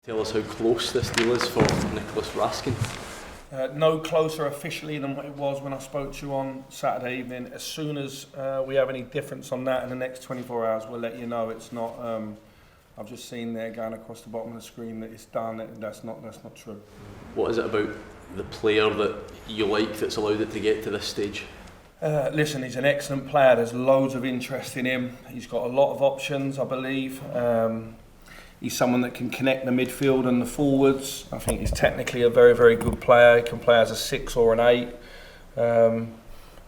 Tell us how close this deal is for Nicholas Raskin. No closer officially than what it was when I spoke to you on Saturday evening. As soon as we have any difference on that in the next 24 hours, we'll let you know. It's not. I've just seen there going across the bottom of the screen that it's done. That's not true. What is it about the player that you like that's allowed it to get to this stage? Listen, he's an excellent player. There's loads of interest in him. He's got a lot of options, I believe. He's someone that can connect the midfield and the forwards. I think he's technically a very, very good player. He can play as a 6 or an 8.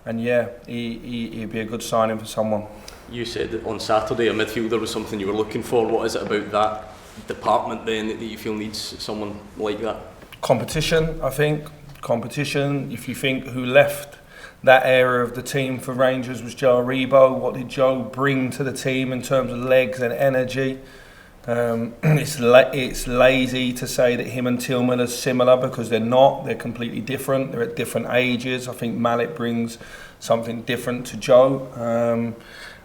And yeah, he'd be a good signing for someone. You said that on Saturday a midfielder was something you were looking for. What is it about that department then that you feel needs someone like that? Competition, I think. Competition. If you think who left that area of the team for Rangers was Joe Aribo, what did Joe bring to the team in terms of legs and energy? It's lazy to say that him and Tillman are similar because they're not. They're completely different. They're at different ages. I think Mallet brings something different to Joe,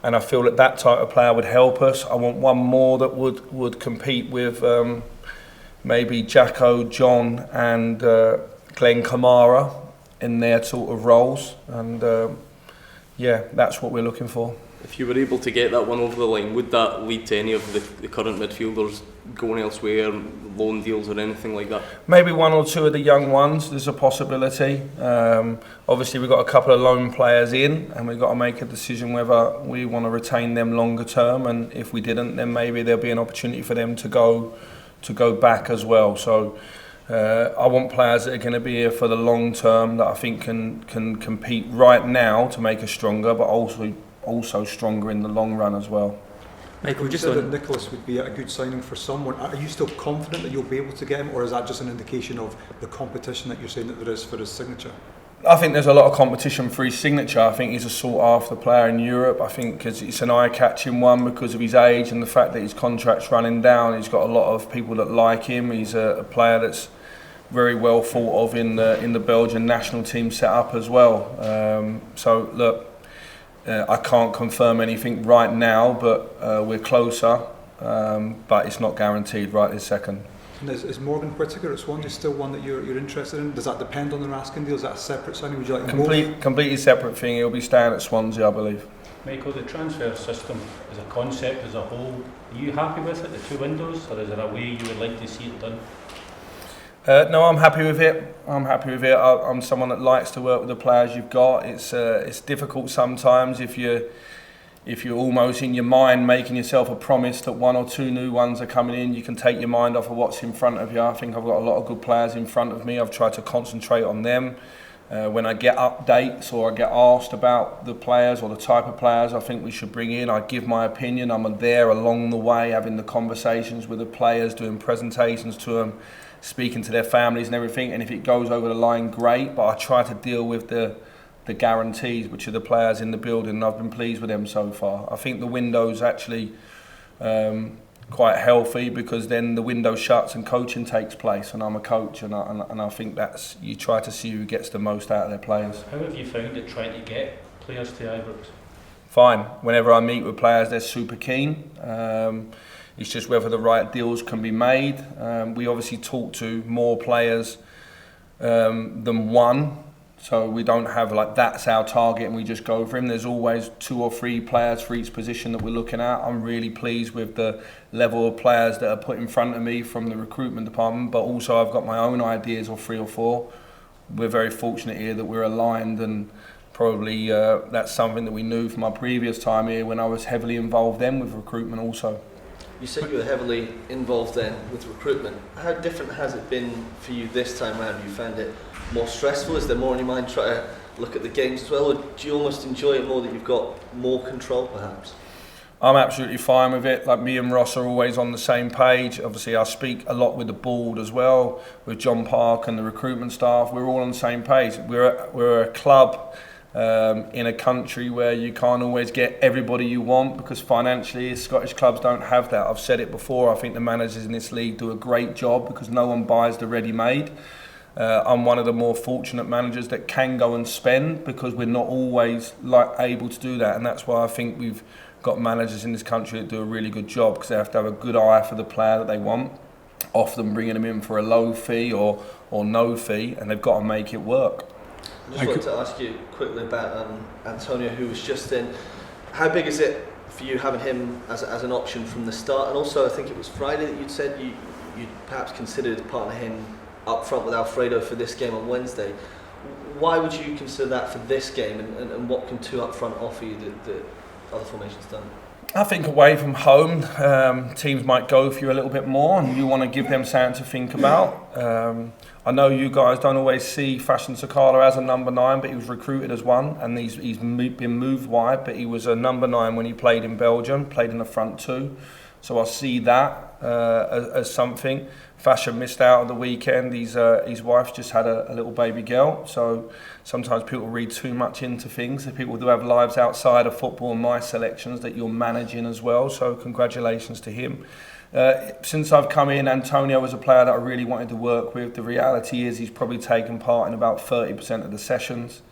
and I feel that type of player would help us. I want one more that would compete with maybe Jacko, John, and Glenn Kamara in their sort of roles, and yeah, that's what we're looking for. If you were able to get that one over the line, would that lead to any of the current midfielders going elsewhere, loan deals or anything like that? Maybe one or two of the young ones, there's a possibility. Obviously we've got a couple of loan players in and we've got to make a decision whether we want to retain them longer term, and if we didn't, then maybe there'll be an opportunity for them to go back as well. So I want players that are going to be here for the long term, that I think can compete right now to make us stronger, but also stronger in the long run as well. Michael, just said that Nicholas would be a good signing for someone. Are you still confident that you'll be able to get him, or is that just an indication of the competition that you're saying that there is for his signature? I think there's a lot of competition for his signature. I think he's a sought-after player in Europe. I think it's an eye-catching one because of his age and the fact that his contract's running down. He's got a lot of people that like him. He's a player that's very well thought of in the Belgian national team setup as well. So look, I can't confirm anything right now, but we're closer, but it's not guaranteed right this second. And is Morgan Whittaker at Swansea still one that you're interested in? Does that depend on the Raskin deal? Is that a separate signing? Would you like completely separate thing? He'll be staying at Swansea, I believe. Michael, the transfer system as a concept, as a whole, are you happy with it, the 2 windows, or is there a way you would like to see it done? No, I'm happy with it. I'm someone that likes to work with the players you've got. It's difficult sometimes if you're almost in your mind making yourself a promise that 1 or 2 new ones are coming in. You can take your mind off of what's in front of you. I think I've got a lot of good players in front of me. I've tried to concentrate on them. When I get updates or I get asked about the players or the type of players I think we should bring in, I give my opinion. I'm there along the way, having the conversations with the players, doing presentations to them, speaking to their families and everything, and if it goes over the line, great, but I try to deal with the guarantees, which are the players in the building, and I've been pleased with them so far. I think the window's actually quite healthy because then the window shuts and coaching takes place, and I'm a coach, and I think that's, you try to see who gets the most out of their players. How have you found it trying to get players to Ibrox? Fine. Whenever I meet with players, they're super keen. It's just whether the right deals can be made. We obviously talk to more players than one, so we don't have like that's our target and we just go for him. There's always 2 or 3 players for each position that we're looking at. I'm really pleased with the level of players that are put in front of me from the recruitment department, but also I've got my own ideas of 3 or 4. We're very fortunate here that we're aligned, and probably that's something that we knew from my previous time here when I was heavily involved then with recruitment also. You said you were heavily involved then with recruitment. How different has it been for you this time around? Have you found it more stressful? Is there more in your mind trying to look at the games as well? Or do you almost enjoy it more that you've got more control perhaps? I'm absolutely fine with it. Like, me and Ross are always on the same page. Obviously I speak a lot with the board as well, with John Park and the recruitment staff. We're all on the same page. We're a club in a country where you can't always get everybody you want because financially Scottish clubs don't have that. I've said it before, I think the managers in this league do a great job because no one buys the ready-made. I'm one of the more fortunate managers that can go and spend because we're not always able to do that, and that's why I think we've got managers in this country that do a really good job because they have to have a good eye for the player that they want. often bringing them in for a low fee or no fee, and they've got to make it work. I just wanted to ask you quickly about Antonio, who was just in. How big is it for you having him as an option from the start? And also, I think it was Friday that you'd said you'd perhaps considered partnering him up front with Alfredo for this game on Wednesday. Why would you consider that for this game, and what can two up front offer you that other formations don't? I think away from home, teams might go for you a little bit more, and you want to give them something to think about. I know you guys don't always see Fashion Sakala as a number 9, but he was recruited as one, and he's been moved wide, but he was a number 9 when he played in Belgium, played in the front 2. So I see that as something. Fashion missed out on the weekend. His wife's just had a little baby girl, so sometimes people read too much into things. People do have lives outside of football, and my selections that you're managing as well, so congratulations to him. Since I've come in, Antonio was a player that I really wanted to work with. The reality is he's probably taken part in about 30% of the sessions.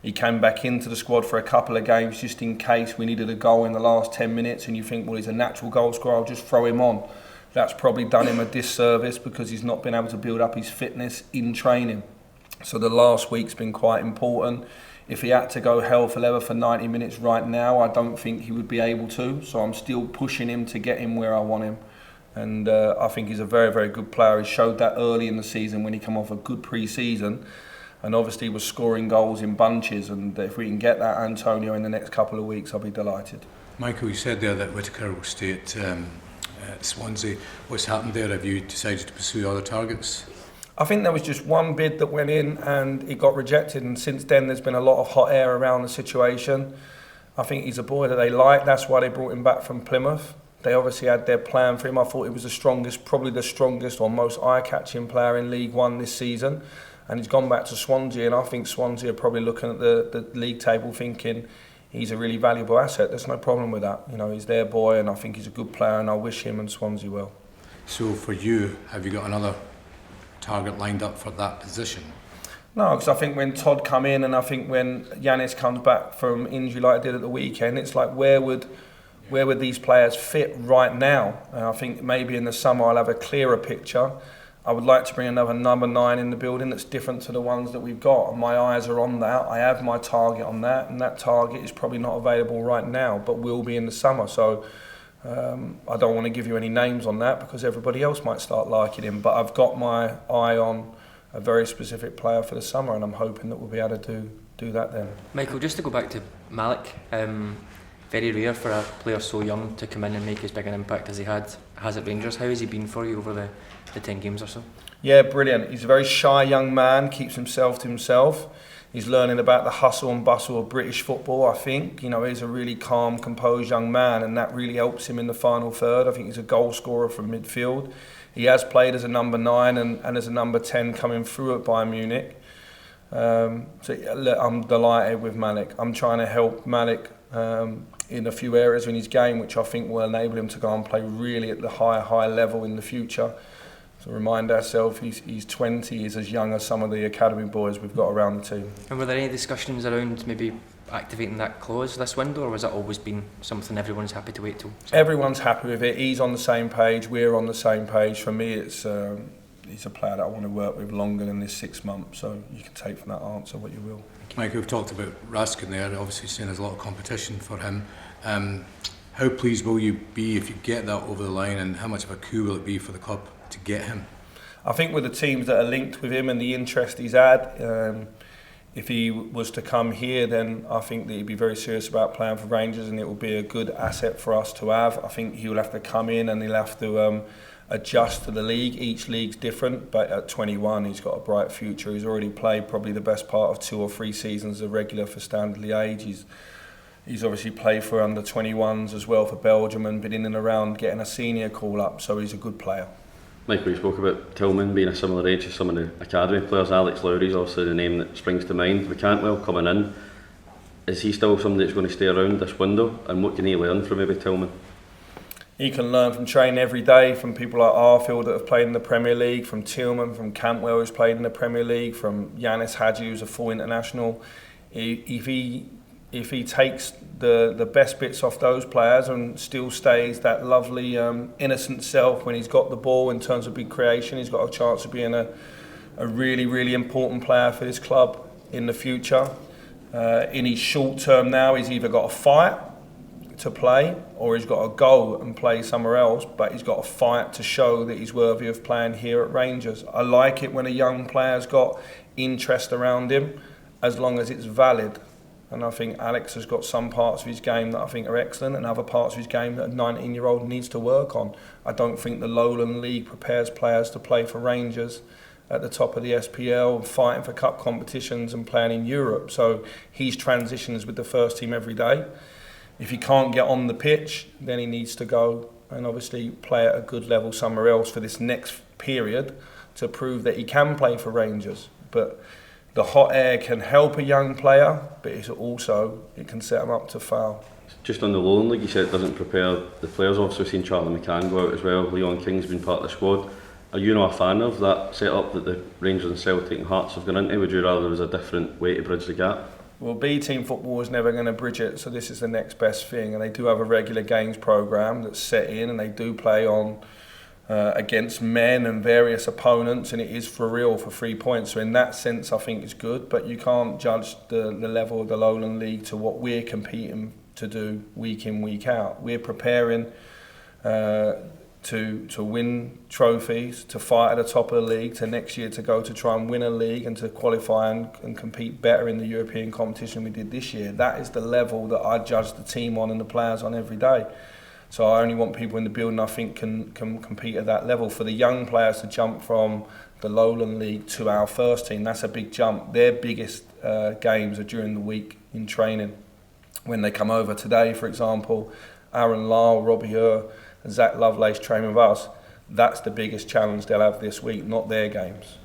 He came back into the squad for a couple of games just in case we needed a goal in the last 10 minutes, and you think, well, he's a natural goal scorer, I'll just throw him on. That's probably done him a disservice because he's not been able to build up his fitness in training. So the last week's been quite important. If he had to go hell for leather for 90 minutes right now, I don't think he would be able to. So I'm still pushing him to get him where I want him. And I think he's a very, very good player. He showed that early in the season when he came off a good pre-season. And obviously was scoring goals in bunches. And if we can get that Antonio in the next couple of weeks, I'll be delighted. Michael, you said there that Whittaker will stay at Swansea. What's happened there? Have you decided to pursue other targets? I think there was just one bid that went in and it got rejected, and since then there's been a lot of hot air around the situation. I think he's a boy that they like, that's why they brought him back from Plymouth. They obviously had their plan for him. I thought he was the strongest, probably the strongest or most eye-catching player in League One this season, and he's gone back to Swansea, and I think Swansea are probably looking at the league table thinking he's a really valuable asset. There's no problem with that. You know, he's their boy, and I think he's a good player, and I wish him and Swansea well. So for you, have you got another target lined up for that position? No, because I think when Todd come in, and I think when Yanis comes back from injury like I did at the weekend, it's like where would these players fit right now? And I think maybe in the summer I'll have a clearer picture. I would like to bring another number 9 in the building that's different to the ones that we've got, and my eyes are on that. I have my target on that, and that target is probably not available right now, but will be in the summer. So I don't want to give you any names on that because everybody else might start liking him, but I've got my eye on a very specific player for the summer, and I'm hoping that we'll be able to do that then. Michael, just to go back to Malik, very rare for a player so young to come in and make as big an impact as he has at Rangers. How has he been for you over the 10 games or so? Yeah, brilliant. He's a very shy young man, keeps himself to himself. He's learning about the hustle and bustle of British football, I think. You know, he's a really calm, composed young man, and that really helps him in the final third. I think he's a goal scorer from midfield. He has played as a number 9 and as a number 10 coming through at Bayern Munich. So I'm delighted with Malik. I'm trying to help Malik in a few areas in his game, which I think will enable him to go and play really at the high level in the future. So remind ourselves, he's 20, he's as young as some of the academy boys we've got around the team. And were there any discussions around maybe activating that clause this window, or has that always been something everyone's happy to wait till? Everyone's happy with it. He's on the same page, we're on the same page. For me, he's a player that I want to work with longer than this 6 months, so you can take from that answer what you will. Michael, we've talked about Raskin there, obviously saying there's a lot of competition for him. How pleased will you be if you get that over the line, and how much of a coup will it be for the club to get him? I think with the teams that are linked with him and the interest he's had, if he was to come here, then I think that he'd be very serious about playing for Rangers, and it will be a good asset for us to have. I think he'll have to come in and he'll have to adjust to the league. Each league's different, but at 21 he's got a bright future. He's already played probably the best part of 2 or 3 seasons as a regular for Standard Liège. He's obviously played for under 21s as well for Belgium and been in and around getting a senior call up, so he's a good player. Michael, you spoke about Tillman being a similar age to some of the academy players. Alex Lowry's obviously the name that springs to mind. With Cantwell coming in, is he still somebody that's going to stay around this window, and what can he learn from maybe Tillman? He can learn from training every day, from people like Arfield that have played in the Premier League, from Tillman, from Cantwell who's played in the Premier League, from Yanis Hadji who's a full international. If he if he takes the best bits off those players and still stays that lovely innocent self when he's got the ball in terms of big creation, he's got a chance of being a really, really important player for this club in the future. In his short term now, he's either got a fight to play or he's got to go and play somewhere else, but he's got a fight to show that he's worthy of playing here at Rangers. I like it when a young player's got interest around him, as long as it's valid. And I think Alex has got some parts of his game that I think are excellent and other parts of his game that a 19-year-old needs to work on. I don't think the Lowland League prepares players to play for Rangers at the top of the SPL and fighting for cup competitions and playing in Europe. So he's transitions with the first team every day. If he can't get on the pitch, then he needs to go and obviously play at a good level somewhere else for this next period to prove that he can play for Rangers. But the hot air can help a young player, but it can set him up to fail. Just on the Lowland League, you said it doesn't prepare the players. Obviously, we've seen Charlie McCann go out as well. Leon King's been part of the squad. Are you not a fan of that setup that the Rangers and Celtic and Hearts have gone into? Would you rather there was a different way to bridge the gap? Well, B-team football is never going to bridge it, so this is the next best thing. And they do have a regular games programme that's set in, and they do play on against men and various opponents, and it is for real for 3 points. So in that sense, I think it's good, but you can't judge the level of the Lowland League to what we're competing to do week in, week out. We're preparing to win trophies, to fight at the top of the league, to next year to go to try and win a league and to qualify and compete better in the European competition we did this year. That is the level that I judge the team on and the players on every day. So I only want people in the building I think can compete at that level. For the young players to jump from the Lowland League to our first team, that's a big jump. Their biggest games are during the week in training. When they come over today, for example, Aaron Lyle, Robbie Earr, and Zach Lovelace train with us, that's the biggest challenge they'll have this week, not their games.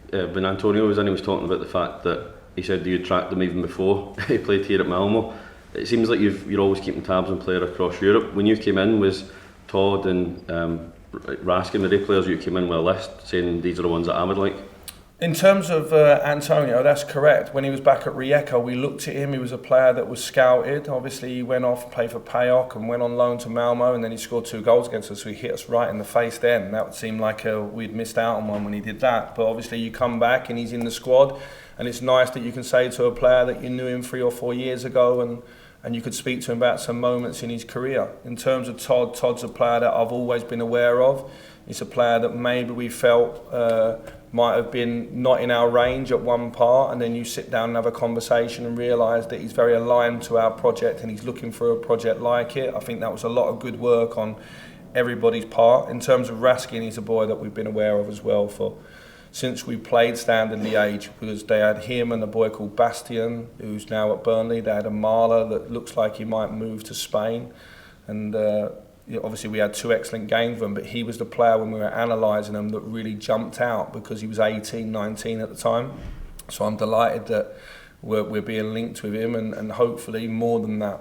When Antonio was in, he was talking about the fact that he said you tracked him even before he played here at Malmo. It seems like you're always keeping tabs on players across Europe. When you came in, was Todd and Raskin, were they players you came in with a list saying these are the ones that I would like? In terms of Antonio, that's correct. When he was back at Rijeka, we looked at him. He was a player that was scouted. Obviously, he went off and played for PAOK and went on loan to Malmo, and then he scored 2 goals against us, so he hit us right in the face then. That would seem like we'd missed out on one when he did that. But obviously, you come back and he's in the squad, and it's nice that you can say to a player that you knew him 3 or 4 years ago and you could speak to him about some moments in his career. In terms of Todd, Todd's a player that I've always been aware of. He's a player that maybe we felt might have been not in our range at one part, and then you sit down and have a conversation and realise that he's very aligned to our project and he's looking for a project like it. I think that was a lot of good work on everybody's part. In terms of Raskin, he's a boy that we've been aware of as well since we played Standard Liège, because they had him and a boy called Bastien, who's now at Burnley. They had a Marla that looks like he might move to Spain, and obviously we had 2 excellent games with him, but he was the player when we were analysing him that really jumped out because he was 18, 19 at the time. So I'm delighted that we're being linked with him and hopefully more than that.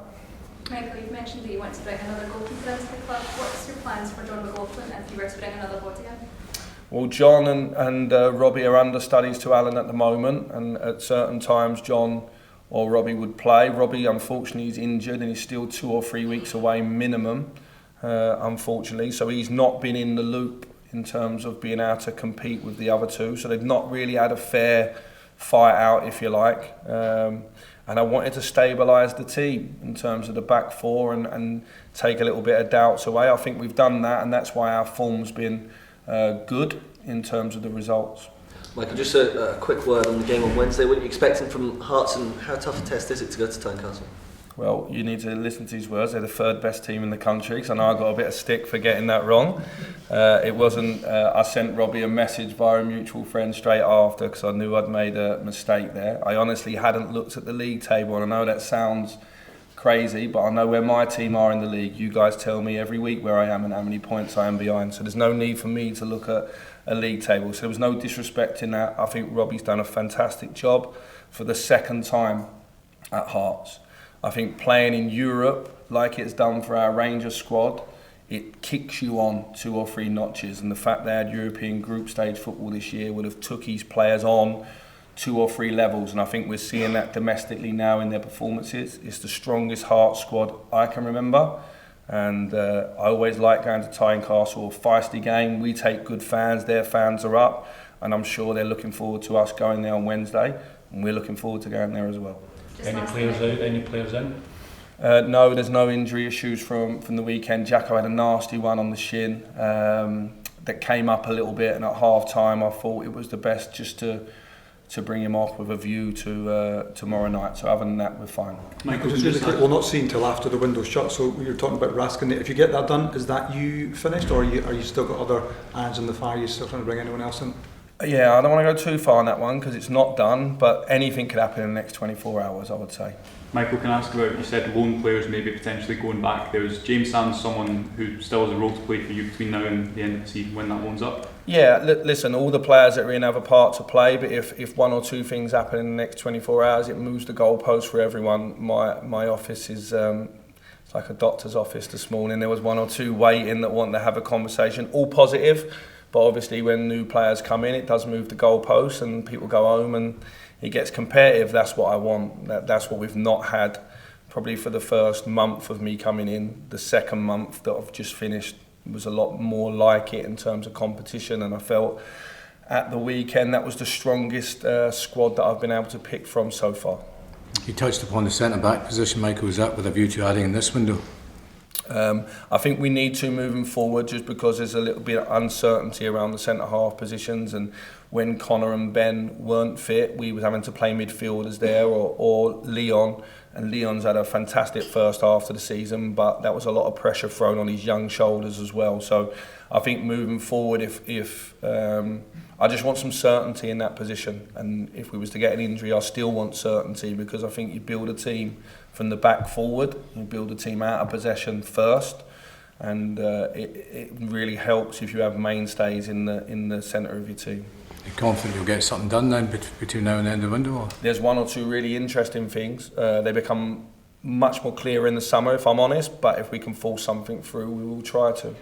Michael, you've mentioned that you want to bring another goalkeeper into the club. What's your plans for John McLaughlin if you were to bring another board again? Well, John and Robbie are understudies to Alan at the moment, and at certain times John or Robbie would play. Robbie, unfortunately, is injured and he's still 2 or 3 weeks away minimum, unfortunately. So he's not been in the loop in terms of being able to compete with the other 2. So they've not really had a fair fight out, if you like. And I wanted to stabilise the team in terms of the back 4 and take a little bit of doubts away. I think we've done that, and that's why our form's been good in terms of the results. Michael, just a quick word on the game on Wednesday. What are you expecting from Hearts, and how tough a test is it to go to Tynecastle? Well, you need to listen to his words. They're the 3rd best team in the country, so I know I got a bit of stick for getting that wrong. It wasn't. I sent Robbie a message via a mutual friend straight after because I knew I'd made a mistake there. I honestly hadn't looked at the league table, and I know that sounds crazy, but I know where my team are in the league. You guys tell me every week where I am and how many points I am behind, so there's no need for me to look at a league table. So there was no disrespect in that. I think Robbie's done a fantastic job for the 2nd time at Hearts. I think playing in Europe, like it's done for our Rangers squad, it kicks you on 2 or 3 notches, and the fact they had European group stage football this year would have took his players on 2 or 3 levels, and I think we're seeing that domestically now in their performances. It's the strongest Hearts squad I can remember, and I always like going to Tynecastle, a feisty game. We take good fans, their fans are up, and I'm sure they're looking forward to us going there on Wednesday, and we're looking forward to going there as well. Any players out, any players in? No, there's no injury issues from the weekend. Jacko had a nasty one on the shin that came up a little bit, and at half time I thought it was the best just to bring him off with a view to tomorrow night. So other than that, we're fine. Michael, we'll not see until after the window's shut. So you're talking about Raskin. If you get that done, is that you finished, or are you still got other irons in the fire? You still trying to bring anyone else in? Yeah, I don't want to go too far on that one because it's not done, but anything could happen in the next 24 hours, I would say. Michael, can I ask about, you said loan players maybe potentially going back. There's James Sands, someone who still has a role to play for you between now and the end of the season when that loan's up? Yeah, listen, all the players that are in have a part to play, but if 1 or 2 things happen in the next 24 hours, it moves the goalpost for everyone. My office is it's like a doctor's office this morning. There was 1 or 2 waiting that want to have a conversation, all positive, but obviously when new players come in, it does move the goalpost and people go home and it gets competitive. That's what I want. That's what we've not had probably for the first month of me coming in. The second month that I've just finished was a lot more like it in terms of competition, and I felt at the weekend that was the strongest squad that I've been able to pick from so far. You touched upon the centre-back position, Michael. Is that with a view to adding in this window? I think we need to moving forward just because there's a little bit of uncertainty around the centre-half positions, and when Connor and Ben weren't fit, we was having to play midfielders there or Leon, and Leon's had a fantastic first half of the season, but that was a lot of pressure thrown on his young shoulders as well. So I think moving forward, if I just want some certainty in that position, and if we was to get an injury, I still want certainty, because I think you build a team from the back forward, you build a team out of possession first, and it really helps if you have mainstays in the centre of your team. Are you confident you'll get something done then between now and the end of the window? Or? There's 1 or 2 really interesting things. They become much more clear in the summer, if I'm honest, but if we can force something through, we will try to.